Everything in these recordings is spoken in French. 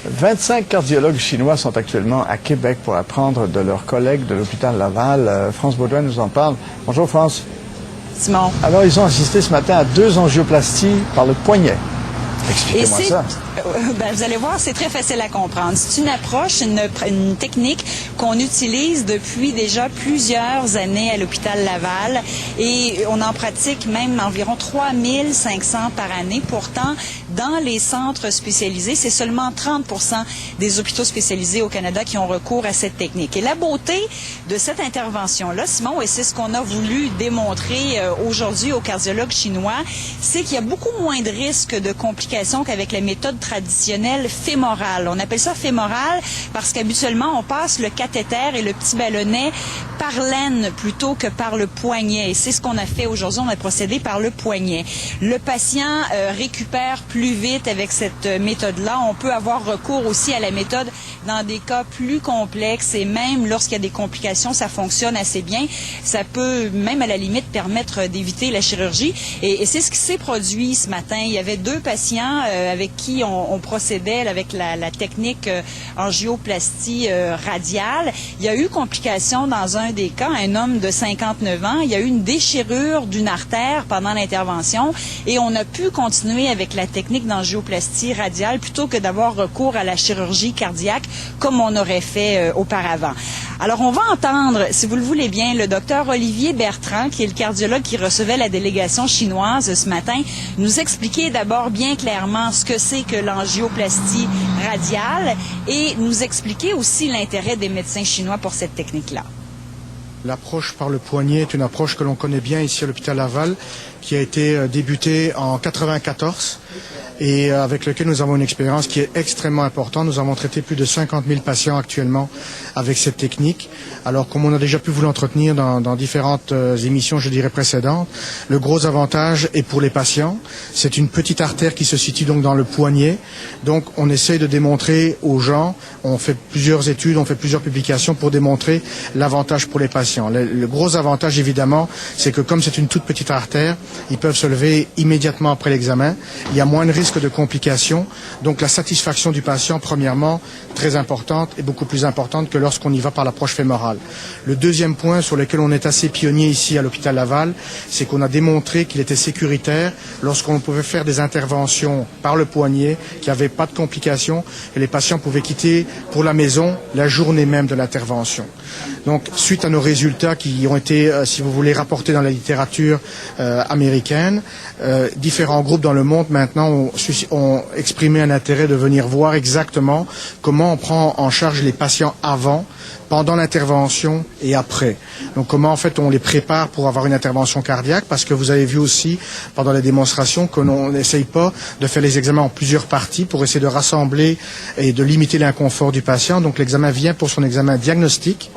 25 cardiologues chinois sont actuellement à Québec pour apprendre de leurs collègues de l'hôpital Laval. France Baudouin nous en parle. Bonjour France. Simon. Alors, ils ont assisté ce matin à 2 angioplasties par le poignet. Expliquez-moi ça. Vous allez voir, c'est très facile à comprendre. C'est une approche, une technique qu'on utilise depuis déjà plusieurs années à l'hôpital Laval et on en pratique même environ 3500 par année. Pourtant, dans les centres spécialisés, c'est seulement 30% des hôpitaux spécialisés au Canada qui ont recours à cette technique. Et la beauté de cette intervention-là, Simon, et c'est ce qu'on a voulu démontrer aujourd'hui aux cardiologues chinois, c'est qu'il y a beaucoup moins de risques de complications qu'avec la méthode traditionnelle fémorale. On appelle ça fémorale parce qu'habituellement, on passe le cathéter et le petit ballonnet par l'aine plutôt que par le poignet. Et c'est ce qu'on a fait aujourd'hui. On a procédé par le poignet. Le patient récupère plus vite avec cette méthode-là. On peut avoir recours aussi à la méthode dans des cas plus complexes et même lorsqu'il y a des complications, ça fonctionne assez bien. Ça peut même à la limite permettre d'éviter la chirurgie. Et c'est ce qui s'est produit ce matin. Il y avait 2 patients avec qui on procédait avec la technique angioplastie radiale. Il y a eu complication dans un des cas, un homme de 59 ans. Il y a eu une déchirure d'une artère pendant l'intervention et on a pu continuer avec la technique d'angioplastie radiale plutôt que d'avoir recours à la chirurgie cardiaque comme on aurait fait auparavant. Alors, on va entendre, si vous le voulez bien, le docteur Olivier Bertrand, qui est le cardiologue qui recevait la délégation chinoise ce matin, nous expliquer d'abord bien clairement ce que c'est que l'angioplastie radiale et nous expliquer aussi l'intérêt des médecins chinois pour cette technique-là. L'approche par le poignet est une approche que l'on connaît bien ici à l'hôpital Laval, qui a été débutée en 1994 et avec lequel nous avons une expérience qui est extrêmement importante. Nous avons traité plus de 50 000 patients actuellement avec cette technique. Alors, comme on a déjà pu vous l'entretenir dans différentes émissions, je dirais, précédentes, le gros avantage est pour les patients. C'est une petite artère qui se situe donc dans le poignet. Donc, on essaye de démontrer aux gens, on fait plusieurs études, on fait plusieurs publications pour démontrer l'avantage pour les patients. Le gros avantage, évidemment, c'est que comme c'est une toute petite artère, ils peuvent se lever immédiatement après l'examen. Il y a moins de risque de complications. Donc la satisfaction du patient, premièrement, très importante et beaucoup plus importante que lorsqu'on y va par l'approche fémorale. Le deuxième point sur lequel on est assez pionnier ici à l'hôpital Laval, c'est qu'on a démontré qu'il était sécuritaire lorsqu'on pouvait faire des interventions par le poignet, qu'il n'y avait pas de complications et les patients pouvaient quitter pour la maison la journée même de l'intervention. Donc, suite à nos résultats qui ont été, si vous voulez, rapportés dans la littérature américaine, différents groupes dans le monde maintenant ont exprimé un intérêt de venir voir exactement comment on prend en charge les patients avant, pendant l'intervention et après. Donc comment en fait on les prépare pour avoir une intervention cardiaque, parce que vous avez vu aussi pendant la démonstration que l'on n'essaye pas de faire les examens en plusieurs parties pour essayer de rassembler et de limiter l'inconfort du patient. Donc l'examen vient pour son examen diagnostique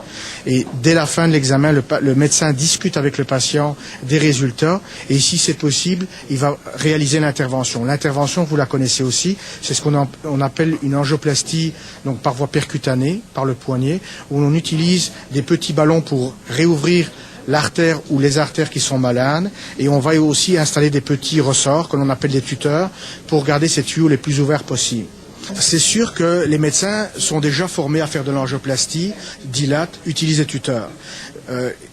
et dès la fin de l'examen, le médecin discute avec le patient des résultats et si c'est possible, il va réaliser l'intervention. L'intervention, vous la connaissez aussi, c'est ce qu'on appelle une angioplastie donc par voie percutanée, par le poignet, où l'on utilise des petits ballons pour réouvrir l'artère ou les artères qui sont malades et on va aussi installer des petits ressorts que l'on appelle des tuteurs pour garder ces tuyaux les plus ouverts possibles. C'est sûr que les médecins sont déjà formés à faire de l'angioplastie, dilatent, utilisent des tuteurs.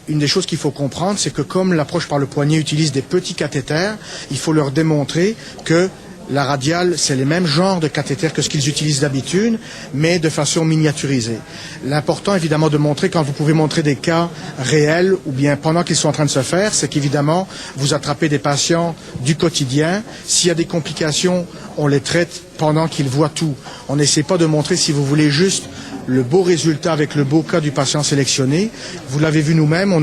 Une des choses qu'il faut comprendre, c'est que comme l'approche par le poignet utilise des petits cathéters, il faut leur démontrer que la radiale, c'est les mêmes genres de cathéters que ce qu'ils utilisent d'habitude, mais de façon miniaturisée. L'important, évidemment, de montrer, quand vous pouvez montrer des cas réels, ou bien pendant qu'ils sont en train de se faire, c'est qu'évidemment, vous attrapez des patients du quotidien. S'il y a des complications, on les traite pendant qu'ils voient tout. On n'essaie pas de montrer, si vous voulez, juste le beau résultat avec le beau cas du patient sélectionné. Vous l'avez vu nous-mêmes,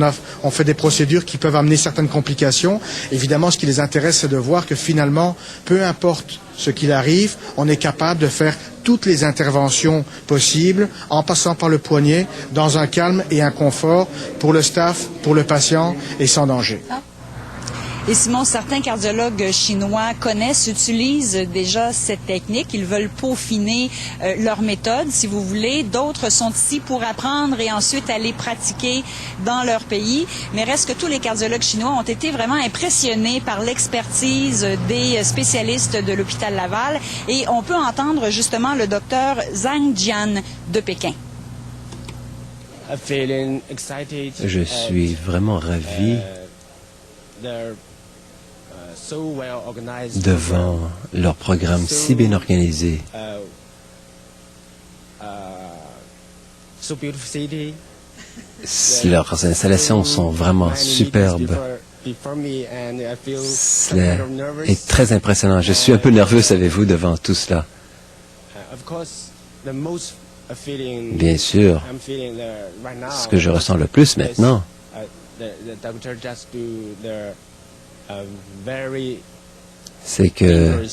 on fait des procédures qui peuvent amener certaines complications. Évidemment, ce qui les intéresse, c'est de voir que finalement, peu importe ce qu'il arrive, on est capable de faire toutes les interventions possibles en passant par le poignet dans un calme et un confort pour le staff, pour le patient et sans danger. Et Simon, certains cardiologues chinois connaissent, utilisent déjà cette technique. Ils veulent peaufiner leur méthode, si vous voulez. D'autres sont ici pour apprendre et ensuite aller pratiquer dans leur pays. Mais reste que tous les cardiologues chinois ont été vraiment impressionnés par l'expertise des spécialistes de l'hôpital Laval. Et on peut entendre justement le docteur Zhang Jian de Pékin. Je suis vraiment ravi devant leur programme si bien organisé. Leurs installations sont vraiment superbes. Cela est très impressionnant. Je suis un peu nerveux, savez-vous, devant tout cela. Bien sûr, ce que je ressens le plus maintenant, c'est que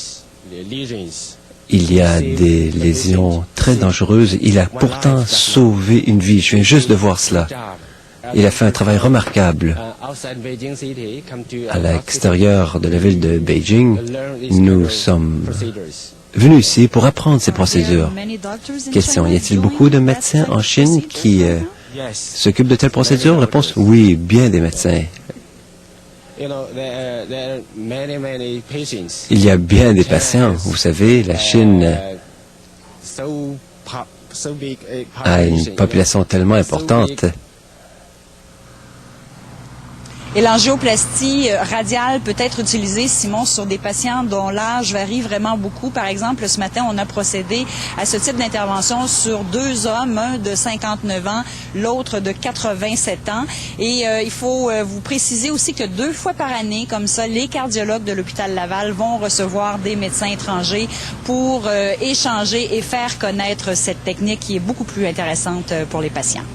il y a des lésions très dangereuses. Il a pourtant sauvé une vie. Je viens juste de voir cela. Il a fait un travail remarquable. À l'extérieur de la ville de Beijing, nous sommes venus ici pour apprendre ces procédures. Question, y a-t-il beaucoup de médecins en Chine qui s'occupent de telles procédures? Réponse, oui, bien des médecins. Il y a bien des patients. Vous savez, la Chine a une population tellement importante. Et l'angioplastie radiale peut être utilisée, Simon, sur des patients dont l'âge varie vraiment beaucoup. Par exemple, ce matin, on a procédé à ce type d'intervention sur 2 hommes, un de 59 ans, l'autre de 87 ans. Et il faut vous préciser aussi que 2 fois par année, comme ça, les cardiologues de l'hôpital Laval vont recevoir des médecins étrangers pour échanger et faire connaître cette technique qui est beaucoup plus intéressante pour les patients.